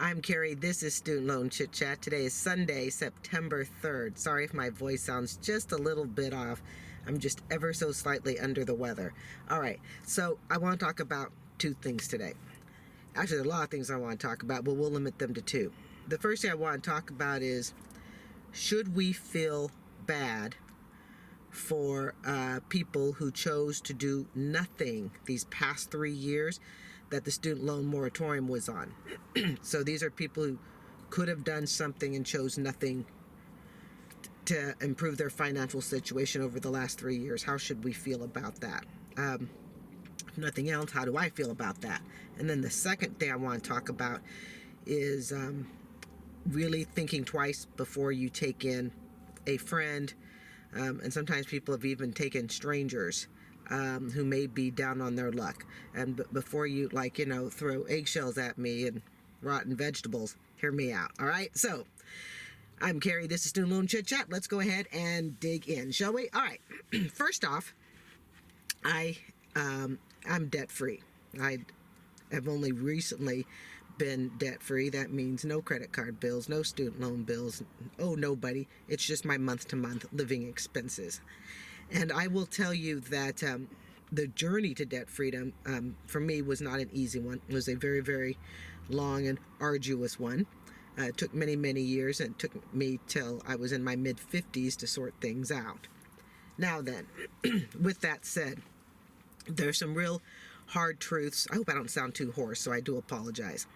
I'm Carrie. This is Student Loan Chit-Chat. Today is Sunday, September 3rd. Sorry if my voice sounds just a little bit off. I'm just ever so slightly under the weather. All right, so I want to talk about two things today. Actually, there are a lot of things I want to talk about, but we'll limit them to two. The first thing I want to talk about is, should we feel bad for people who chose to do nothing these past 3 years that the student loan moratorium was on? So these are people who could have done something and chose nothing to improve their financial situation over the last 3 years. How should we feel about that? If nothing else, how do I feel about that? And then the second thing I want to talk about is really thinking twice before you take in a friend. And sometimes people have even taken strangers who may be down on their luck. And before you, throw eggshells at me and rotten vegetables, hear me out, all right? So, I'm Carrie. This is Student Loan Chit-Chat. Let's go ahead and dig in, shall we? All right. First off, I'm debt-free. I have only recently been debt-free. That means no credit card bills, no student loan bills, nobody. It's just my month-to-month living expenses. And I will tell you that the journey to debt freedom for me was not an easy one. It was a very, very long and arduous one. It took many, many years, and it took me till I was in my mid-50s to sort things out. Now then, with that said, there's some real hard truths. I hope I don't sound too hoarse, so I do apologize.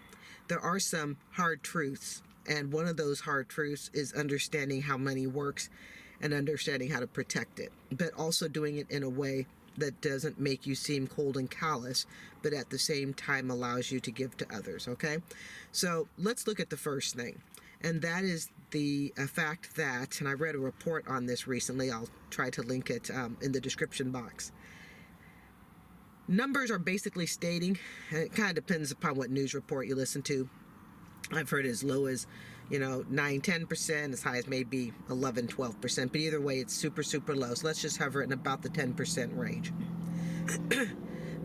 There are some hard truths, and one of those hard truths is understanding how money works and understanding how to protect it, but also doing it in a way that doesn't make you seem cold and callous, but at the same time allows you to give to others, okay? So let's look at the first thing, and that is the fact that, and I read a report on this recently, I'll try to link it in the description box. Numbers are basically stating, and it kind of depends upon what news report you listen to. I've heard as low as, 9-10%, as high as maybe 11-12%, but either way, it's super, super low. So let's just hover it in about the 10% range.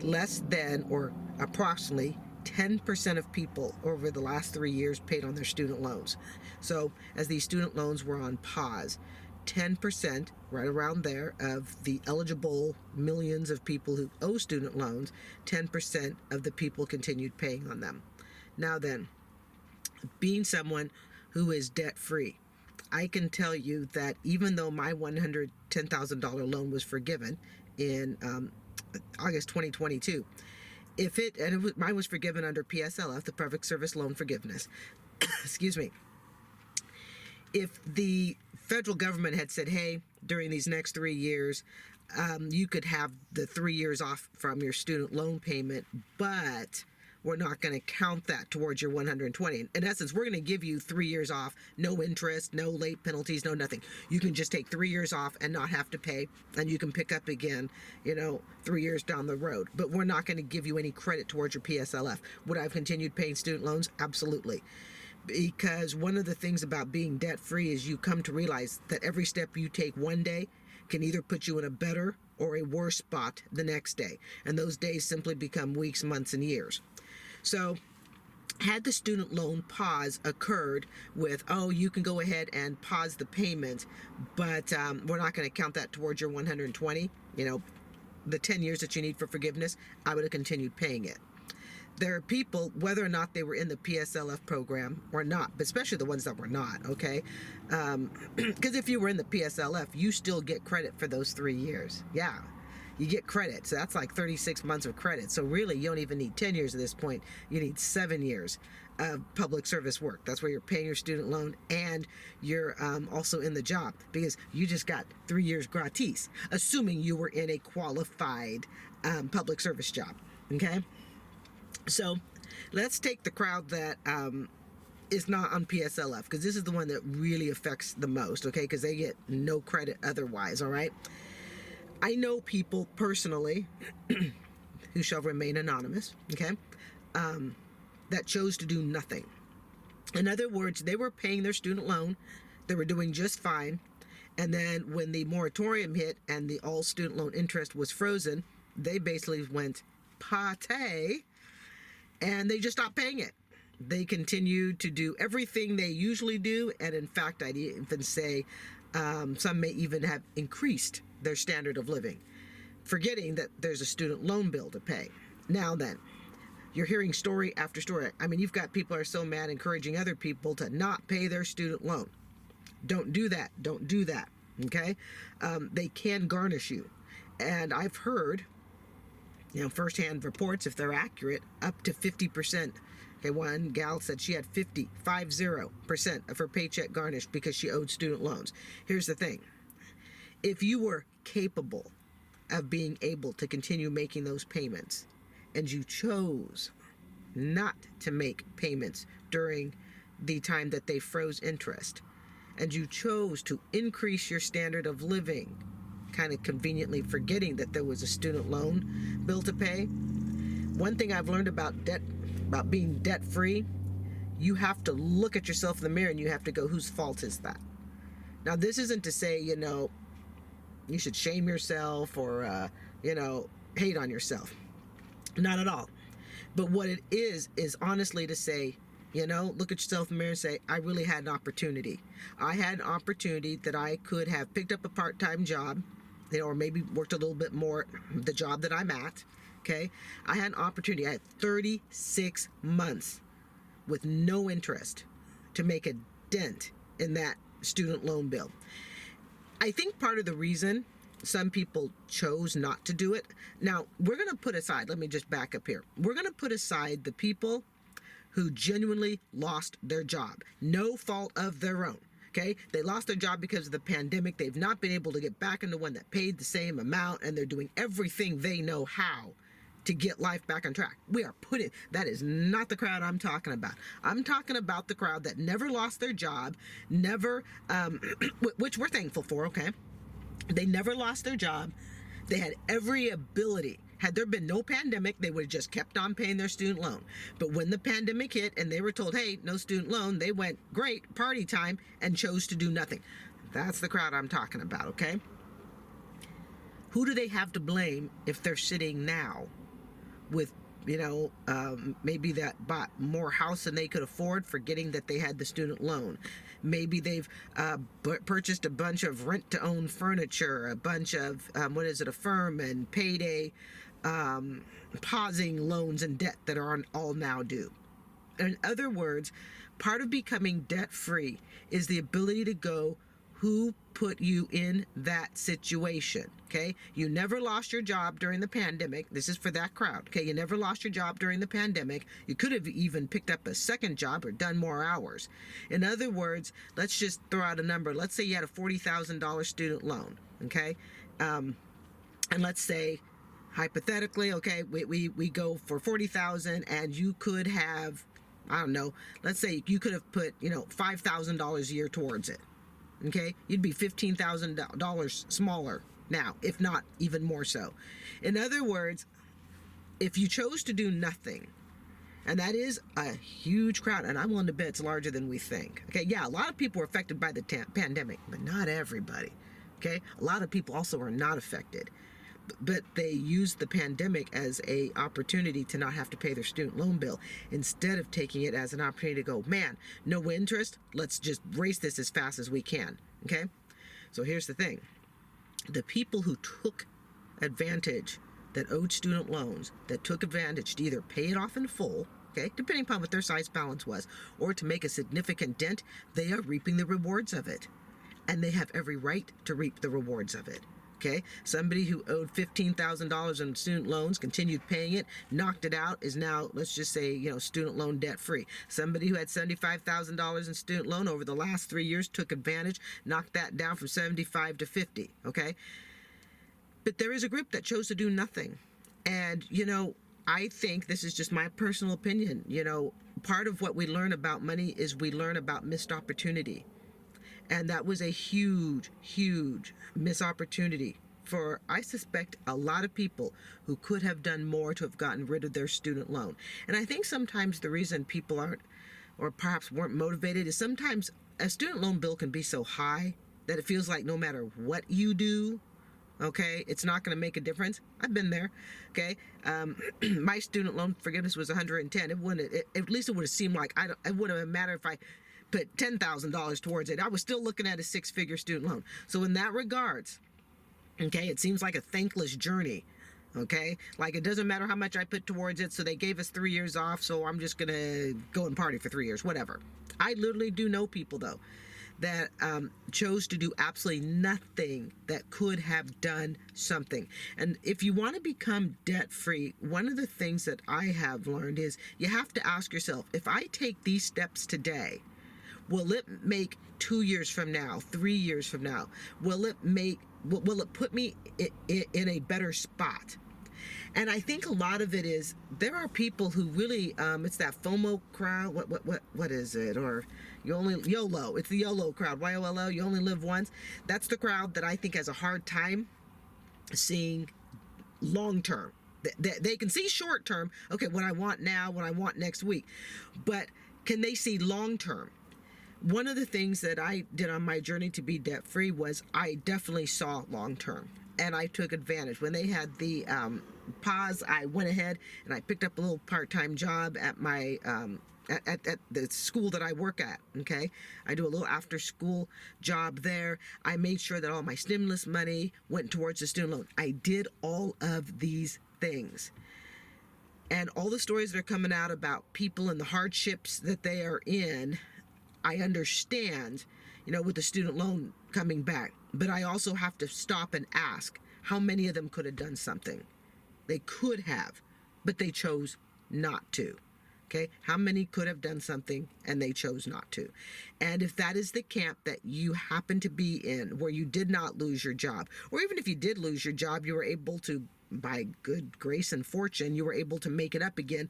Less than, or approximately, 10% of people over the last 3 years paid on their student loans. So as these student loans were on pause, 10%, right around there, of the eligible millions of people who owe student loans, 10% of the people continued paying on them. Now then, being someone who is debt-free, I can tell you that even though my $110,000 loan was forgiven in August 2022, mine was forgiven under PSLF, the Public Service Loan Forgiveness, excuse me, if the federal government had said, hey, during these next 3 years, you could have the 3 years off from your student loan payment, but we're not going to count that towards your 120. In essence, we're going to give you 3 years off, no interest, no late penalties, no nothing. You can just take 3 years off and not have to pay, and you can pick up again, 3 years down the road. But we're not going to give you any credit towards your PSLF. Would I have continued paying student loans? Absolutely. Because one of the things about being debt-free is you come to realize that every step you take one day can either put you in a better or a worse spot the next day. And those days simply become weeks, months, and years. So had the student loan pause occurred with, you can go ahead and pause the payment, but we're not going to count that towards your 120, the 10 years that you need for forgiveness, I would have continued paying it. There are people, whether or not they were in the PSLF program or not, but especially the ones that were not, okay? Because if you were in the PSLF, you still get credit for those 3 years. Yeah, you get credit. So that's like 36 months of credit. So really, you don't even need 10 years at this point. You need 7 years of public service work. That's where you're paying your student loan and you're also in the job, because you just got 3 years gratis, assuming you were in a qualified public service job, okay? So let's take the crowd that is not on PSLF, because this is the one that really affects the most, okay? Because they get no credit otherwise, all right? I know people personally who shall remain anonymous, okay, that chose to do nothing. In other words, they were paying their student loan, they were doing just fine, and then when the moratorium hit and the all student loan interest was frozen, they basically went pate, and they just stopped paying it. They continue to do everything they usually do, and in fact, I'd even say some may even have increased their standard of living, forgetting that there's a student loan bill to pay. Now then, you're hearing story after story. I mean, you've got people who are so mad encouraging other people to not pay their student loan. Don't do that. Don't do that. Okay? They can garnish you. And I've heard, firsthand reports, if they're accurate, up to 50%. Okay, one gal said she had 50% of her paycheck garnished because she owed student loans. Here's the thing. If you were capable of being able to continue making those payments, and you chose not to make payments during the time that they froze interest, and you chose to increase your standard of living, kind of conveniently forgetting that there was a student loan bill to pay. One thing I've learned about debt, about being debt-free, you have to look at yourself in the mirror and you have to go, whose fault is that? Now, this isn't to say, you should shame yourself or, hate on yourself. Not at all. But what it is honestly to say, look at yourself in the mirror and say, I really had an opportunity. I had an opportunity that I could have picked up a part-time job, or maybe worked a little bit more the job that I'm at. Okay. I had an opportunity. I had 36 months with no interest to make a dent in that student loan bill. I think part of the reason some people chose not to do it. Now, we're going to put aside, let me just back up here. We're going to put aside the people who genuinely lost their job. No fault of their own. Okay? They lost their job because of the pandemic. They've not been able to get back into one that paid the same amount, and they're doing everything they know how to get life back on track. That is not the crowd I'm talking about. I'm talking about the crowd that never lost their job, which we're thankful for, okay? They never lost their job. They had every ability. Had there been no pandemic, they would have just kept on paying their student loan. But when the pandemic hit and they were told, hey, no student loan, they went, great, party time, and chose to do nothing. That's the crowd I'm talking about, okay? Who do they have to blame if they're sitting now with, maybe that bought more house than they could afford, forgetting that they had the student loan? Maybe they've purchased a bunch of rent-to-own furniture, a bunch of, affirm and payday pausing loans and debt that are all now due. In other words, part of becoming debt-free is the ability to go, who put you in that situation, okay? You never lost your job during the pandemic. This is for that crowd, okay? You never lost your job during the pandemic. You could have even picked up a second job or done more hours. In other words, let's just throw out a number. Let's say you had a $40,000 student loan, okay? And let's say, hypothetically, okay, we go for $40,000 and you could have, I don't know, let's say you could have put, $5,000 a year towards it. Okay, you'd be $15,000 smaller now, if not even more so. In other words, if you chose to do nothing, and that is a huge crowd, and I'm willing to bet it's larger than we think. Okay, yeah, a lot of people were affected by the pandemic, but not everybody. Okay, a lot of people also are not affected, but they used the pandemic as a opportunity to not have to pay their student loan bill, instead of taking it as an opportunity to go, man, no interest, let's just race this as fast as we can. Okay, so here's the thing. The people who took advantage, that owed student loans, that took advantage to either pay it off in full, okay, depending upon what their size balance was, or to make a significant dent, they are reaping the rewards of it, and they have every right to reap the rewards of it. Okay, somebody who owed $15,000 in student loans, continued paying it, knocked it out, is now, let's just say, student loan debt free. Somebody who had $75,000 in student loan over the last 3 years took advantage, knocked that down from 75 to 50. Okay, but there is a group that chose to do nothing, and I think, this is just my personal opinion, part of what we learn about money is we learn about missed opportunity. And that was a huge, huge missed opportunity for, I suspect, a lot of people who could have done more to have gotten rid of their student loan. And I think sometimes the reason people aren't, or perhaps weren't motivated, is sometimes a student loan bill can be so high that it feels like no matter what you do, Okay, it's not going to make a difference. I've been there. Okay, my student loan forgiveness was 110. It wouldn't. At least it would have seemed like it wouldn't have mattered if I put $10,000 towards it. I was still looking at a six-figure student loan. So in that regards, okay, it seems like a thankless journey. Okay, like it doesn't matter how much I put towards it. So they gave us 3 years off. So I'm just gonna go and party for 3 years, whatever. I literally do know people though that chose to do absolutely nothing that could have done something. And if you want to become debt-free, one of the things that I have learned is you have to ask yourself, if I take these steps today, will it make 2 years from now, 3 years from now, will it put me in a better spot? And I think a lot of it is there are people who really it's that FOMO crowd. What is it? Or you only YOLO. It's the YOLO crowd. YOLO. You only live once. That's the crowd that I think has a hard time seeing long term. They can see short term. Okay, what I want now, what I want next week, but can they see long term? One of the things that I did on my journey to be debt free was I definitely saw long term. And I took advantage. When they had the pause, I went ahead and I picked up a little part-time job at my at the school that I work at. Okay, I do a little after-school job there. I made sure that all my stimulus money went towards the student loan. I did all of these things, and all the stories that are coming out about people and the hardships that they are in, I understand. With the student loan coming back. But I also have to stop and ask, how many of them could have done something? They could have, but they chose not to. Okay? How many could have done something and they chose not to? And if that is the camp that you happen to be in, where you did not lose your job, or even if you did lose your job, you were able to, by good grace and fortune, you were able to make it up again,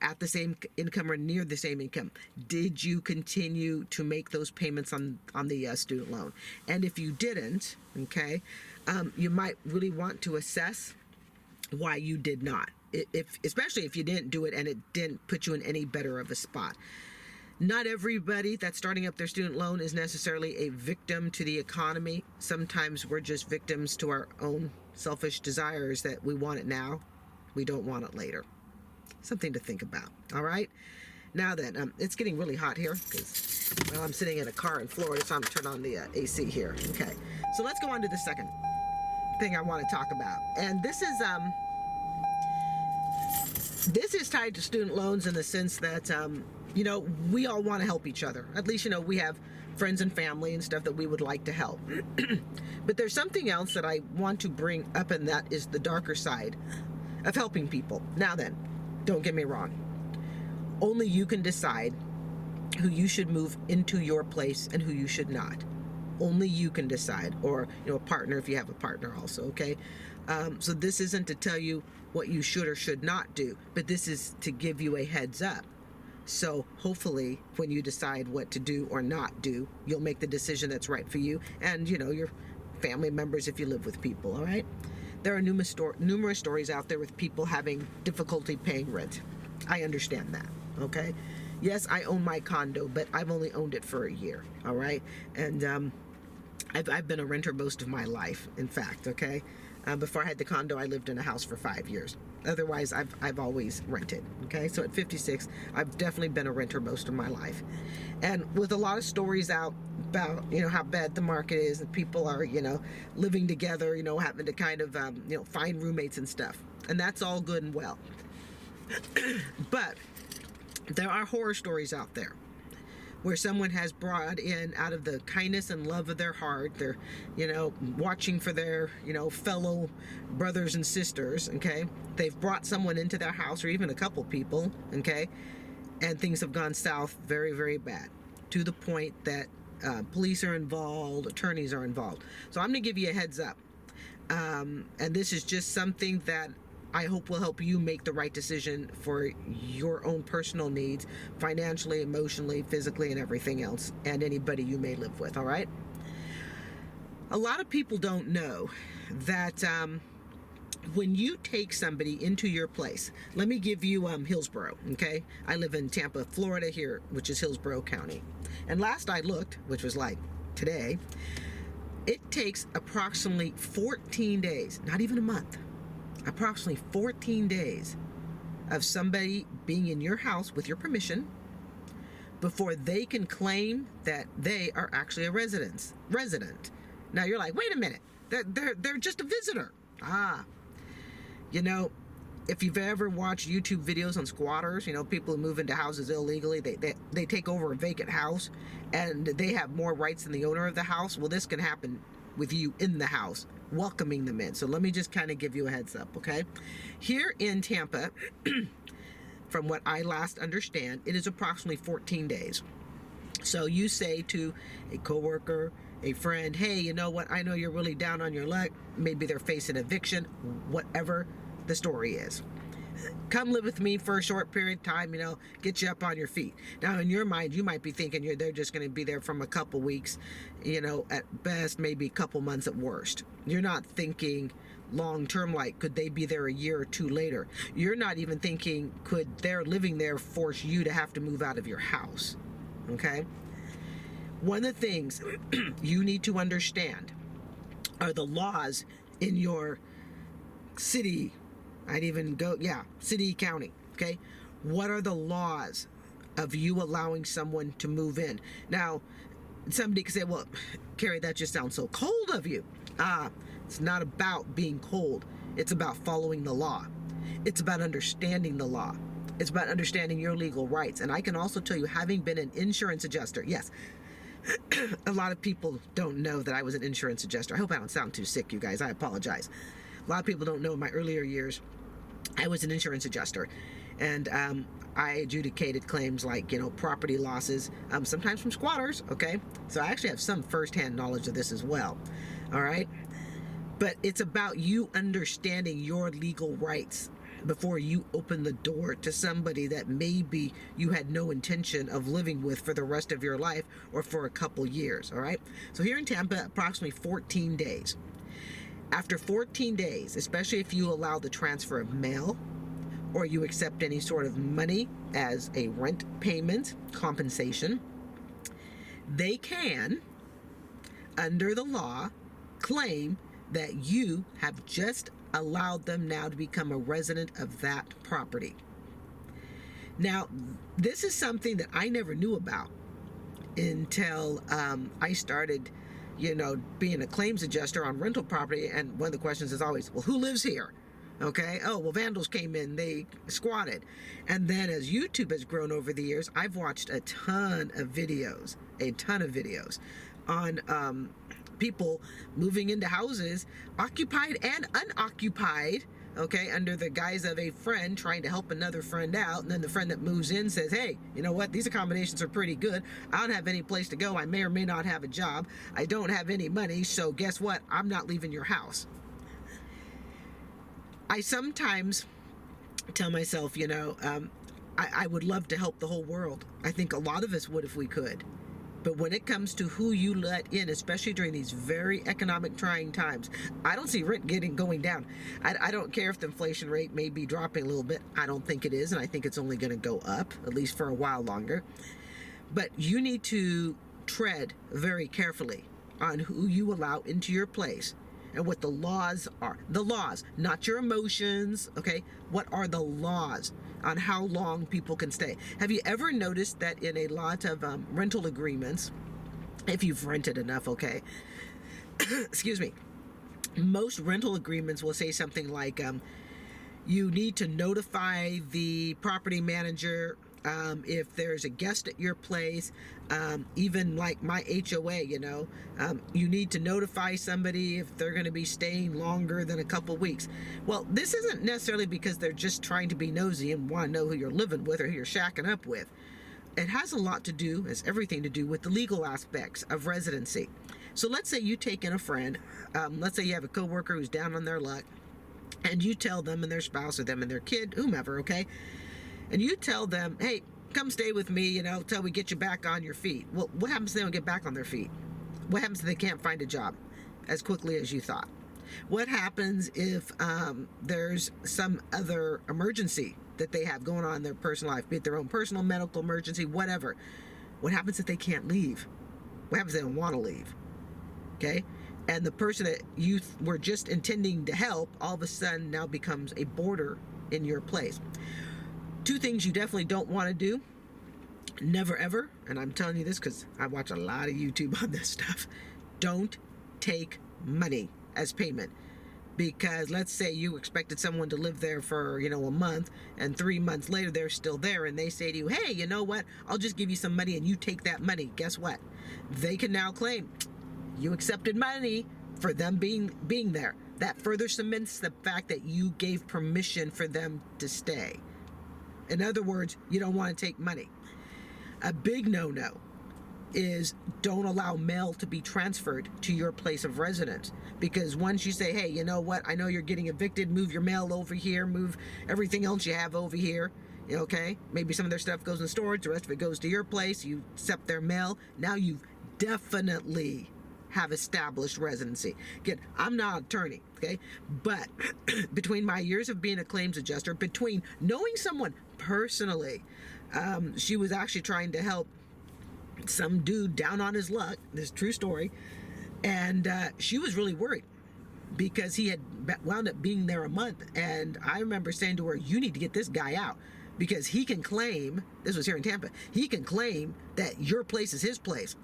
at the same income or near the same income. Did you continue to make those payments on the student loan? And if you didn't, okay, you might really want to assess why you did not. Especially if you didn't do it and it didn't put you in any better of a spot. Not everybody that's starting up their student loan is necessarily a victim to the economy. Sometimes we're just victims to our own selfish desires that we want it now, we don't want it later. Something to think about. All right. Now then, it's getting really hot here because, well, I'm sitting in a car in Florida, so I'm going to turn on the AC here. Okay. So let's go on to the second thing I want to talk about, and this is tied to student loans in the sense that we all want to help each other. At least we have friends and family and stuff that we would like to help. But there's something else that I want to bring up, and that is the darker side of helping people. Now then, don't get me wrong. Only you can decide who you should move into your place and who you should not. Only you can decide, or a partner if you have a partner also, okay? So this isn't to tell you what you should or should not do, but this is to give you a heads up. So hopefully when you decide what to do or not do, you'll make the decision that's right for you and, your family members if you live with people, all right? There are numerous stories out there with people having difficulty paying rent. I understand that, okay? Yes, I own my condo, but I've only owned it for a year, all right? And I've been a renter most of my life, in fact, okay? Before I had the condo, I lived in a house for 5 years. Otherwise, I've always rented, okay? So at 56, I've definitely been a renter most of my life. And with a lot of stories out about, how bad the market is and people are, living together, having to kind of, find roommates and stuff. And that's all good and well. But there are horror stories out there where someone has brought in, out of the kindness and love of their heart, they're, watching for their, fellow brothers and sisters, okay? They've brought someone into their house, or even a couple people, okay? And things have gone south very, very bad, to the point that police are involved, attorneys are involved. So I'm gonna give you a heads up. And this is just something that I hope will help you make the right decision for your own personal needs, financially, emotionally, physically, and everything else, and anybody you may live with, all right? A lot of people don't know that when you take somebody into your place, let me give you Hillsborough, okay? I live in Tampa, Florida here, which is Hillsborough County. And last I looked, which was like today, It takes approximately 14 days, not even a month, approximately 14 days of somebody being in your house with your permission before they can claim that they are actually a resident. Now you're like, wait a minute, they're just a visitor. You know, if you've ever watched YouTube videos on squatters, you know, people who move into houses illegally, they take over a vacant house and they have more rights than the owner of the house. Well, this can happen with you in the house, welcoming them in. So let me just kind of give you a heads up, okay? Here in Tampa, from what I last understand, it is approximately 14 days. So you say to a coworker, a friend, hey, you know what? I know you're really down on your luck. Maybe they're facing eviction, whatever the story is. Come live with me for a short period of time, you know, get you up on your feet. Now, in your mind, you might be thinking they're just going to be there from a couple weeks, you know, at best, maybe a couple months at worst. You're not thinking long term, like could they be there a year or two later? You're not even thinking could their living there force you to have to move out of your house. Okay? One of the things you need to understand are the laws in your city. I'd even go, city, county, okay? What are the laws of you allowing someone to move in? Now, somebody could say, well, Carrie, that just sounds so cold of you. It's not about being cold. It's about following the law. It's about understanding the law. It's about understanding your legal rights. And I can also tell you, having been an insurance adjuster, yes, a lot of people don't know that I was an insurance adjuster. I hope I don't sound too sick, you guys. I apologize. A lot of people don't know in my earlier years, I was an insurance adjuster. And I adjudicated claims like, you know, property losses, sometimes from squatters, okay? So I actually have some firsthand knowledge of this as well, all right? But it's about you understanding your legal rights before you open the door to somebody that maybe you had no intention of living with for the rest of your life or for a couple years, all right? So here in Tampa, approximately 14 days. After 14 days, especially if you allow the transfer of mail or you accept any sort of money as a rent payment compensation, they can, under the law, claim that you have just allowed them now to become a resident of that property. Now, this is something that I never knew about until I started, you know, being a claims adjuster on rental property. And one of the questions is always, well, who lives here? Okay. Oh, well, vandals came in, they squatted. And then as YouTube has grown over the years, I've watched a ton of videos on people moving into houses, occupied and unoccupied, okay, under the guise of a friend trying to help another friend out. And then the friend that moves in says, hey, you know what, these accommodations are pretty good. I don't have any place to go. I may or may not have a job. I don't have any money. So guess what? I'm not leaving your house. I sometimes tell myself, you know, I would love to help the whole world. I think a lot of us would if we could. But when it comes to who you let in, especially during these very economic trying times, I don't see rent going down. I don't care if the inflation rate may be dropping a little bit. I don't think it is, and I think it's only going to go up, at least for a while longer. But you need to tread very carefully on who you allow into your place and what the laws are. The laws, not your emotions, okay? What are the laws on how long people can stay? Have you ever noticed that in a lot of rental agreements, if you've rented enough, okay, excuse me, most rental agreements will say something like, you need to notify the property manager if there's a guest at your place, even like my HOA, you know, you need to notify somebody if they're going to be staying longer than a couple weeks. Well, this isn't necessarily because they're just trying to be nosy and want to know who you're living with or who you're shacking up with. It has a lot to do, has everything to do with the legal aspects of residency. So let's say you take in a friend, let's say you have a coworker who's down on their luck, and you tell them and their spouse or them and their kid, whomever, okay? And you tell them, hey, come stay with me, you know, till we get you back on your feet. Well, what happens if they don't get back on their feet? What happens if they can't find a job as quickly as you thought? What happens if there's some other emergency that they have going on in their personal life, be it their own personal medical emergency, whatever? What happens if they can't leave? What happens if they don't want to leave? Okay? and the person that you were just intending to help all of a sudden now becomes a boarder in your place. Two things you definitely don't want to do. Never ever, and I'm telling you this because I watch a lot of YouTube on this stuff, don't take money as payment. Because let's say you expected someone to live there for, a month, and 3 months later they're still there, and they say to you, hey, you know what, I'll just give you some money, and you take that money. Guess what? They can now claim you accepted money for them being there. That further cements the fact that you gave permission for them to stay. In other words, you don't want to take money. A big no-no is don't allow mail to be transferred to your place of residence, because once you say, hey, you know what, I know you're getting evicted, move your mail over here, move everything else you have over here, okay, maybe some of their stuff goes in storage, the rest of it goes to your place, you accept their mail, now you definitely have established residency. Again, I'm not an attorney, okay, but between my years of being a claims adjuster, between knowing someone personally, she was actually trying to help some dude down on his luck, this is a true story, and she was really worried because he had wound up being there a month, and I remember saying to her, you need to get this guy out, because he can claim, this was here in Tampa, he can claim that your place is his place.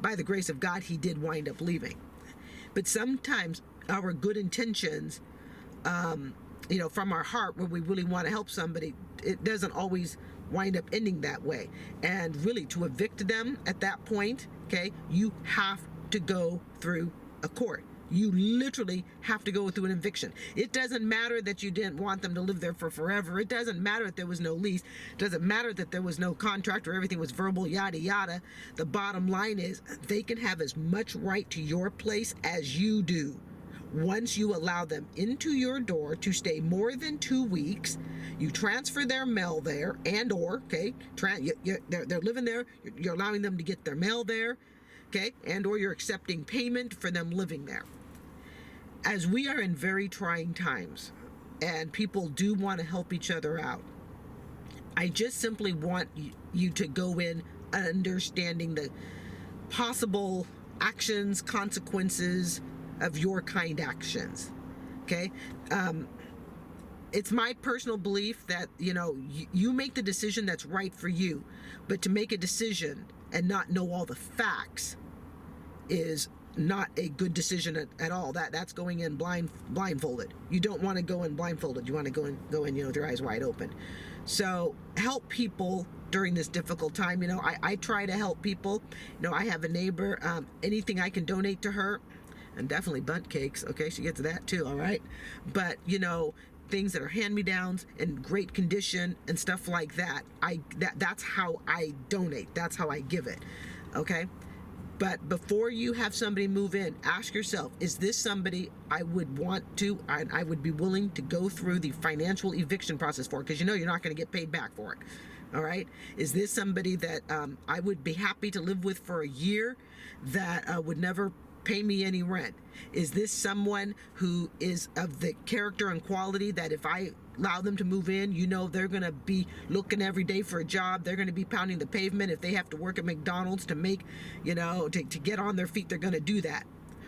By the grace of God, he did wind up leaving. But sometimes our good intentions, from our heart, where we really want to help somebody, it doesn't always wind up ending that way. And really, to evict them at that point, okay, you have to go through a court. You literally have to go through an eviction. It doesn't matter that you didn't want them to live there for forever. It doesn't matter that there was no lease. It doesn't matter that there was no contract or everything was verbal, yada, yada. The bottom line is they can have as much right to your place as you do. Once you allow them into your door to stay more than 2 weeks, you transfer their mail there, and or, okay, they're living there, you're allowing them to get their mail there, okay, and or you're accepting payment for them living there. As we are in very trying times, and people do want to help each other out, I just simply want you to go in understanding the possible actions, consequences of your kind actions, okay? It's my personal belief that, you make the decision that's right for you, but to make a decision and not know all the facts is not a good decision at all. That's going in blindfolded. You don't want to go in blindfolded. You want to go in, with your eyes wide open. So help people during this difficult time. I try to help people. I have a neighbor, anything I can donate to her, and definitely bundt cakes. Okay, she gets that too, all right? But, things that are hand-me-downs in great condition and stuff like that, that's how I donate. That's how I give it, okay? But before you have somebody move in, ask yourself, is this somebody I would want to, and I would be willing to go through the financial eviction process for? Because you're not going to get paid back for it, all right? Is this somebody that I would be happy to live with for a year that would never pay me any rent? Is this someone who is of the character and quality that if I allow them to move in, they're going to be looking every day for a job, they're going to be pounding the pavement, if they have to work at McDonald's to make, to get on their feet, they're going to do that?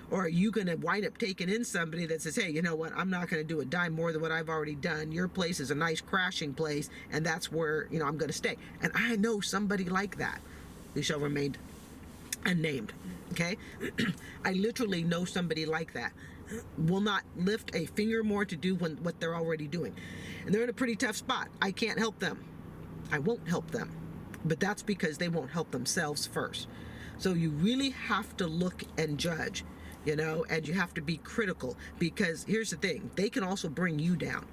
Or are you going to wind up taking in somebody that says, hey, you know what, I'm not going to do a dime more than what I've already done, your place is a nice crashing place, and that's where, I'm going to stay? And I know somebody like that who shall remain unnamed, okay? I literally know somebody like that. Will not lift a finger more to do what they're already doing. And they're in a pretty tough spot. I can't help them. I won't help them. But that's because they won't help themselves first. So you really have to look and judge, and you have to be critical, because here's the thing, they can also bring you down.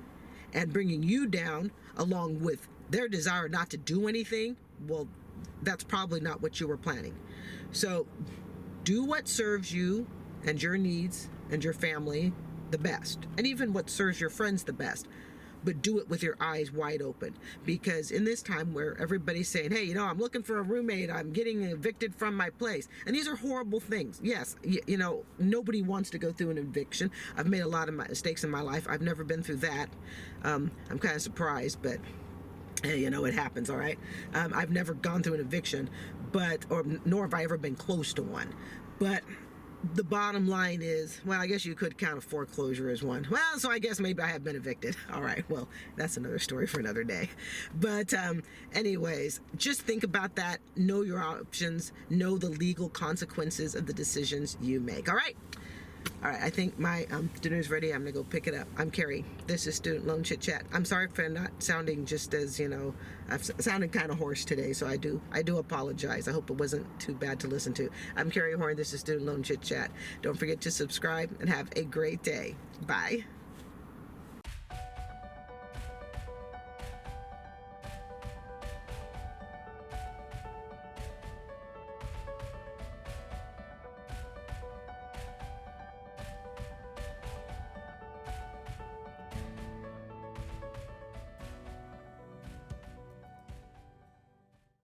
And bringing you down along with their desire not to do anything, well, that's probably not what you were planning. So do what serves you and your needs and your family the best, and even what serves your friends the best, but do it with your eyes wide open. Because in this time where everybody's saying, hey, I'm looking for a roommate, I'm getting evicted from my place, and these are horrible things. Yes, nobody wants to go through an eviction. I've made a lot of mistakes in my life. I've never been through that. I'm kind of surprised, but hey, it happens, all right? I've never gone through an eviction, nor have I ever been close to one. But the bottom line is, well, I guess you could count a foreclosure as one. Well, so I guess maybe I have been evicted. All right, well, that's another story for another day. But anyways, just think about that. Know your options. Know the legal consequences of the decisions you make. All right? All right, I think my dinner is ready. I'm going to go pick it up. I'm Carrie. This is Student Loan Chit-Chat. I'm sorry for not sounding just as, I've sounded kind of hoarse today, so I do apologize. I hope it wasn't too bad to listen to. I'm Carrie Horn. This is Student Loan Chit-Chat. Don't forget to subscribe and have a great day. Bye.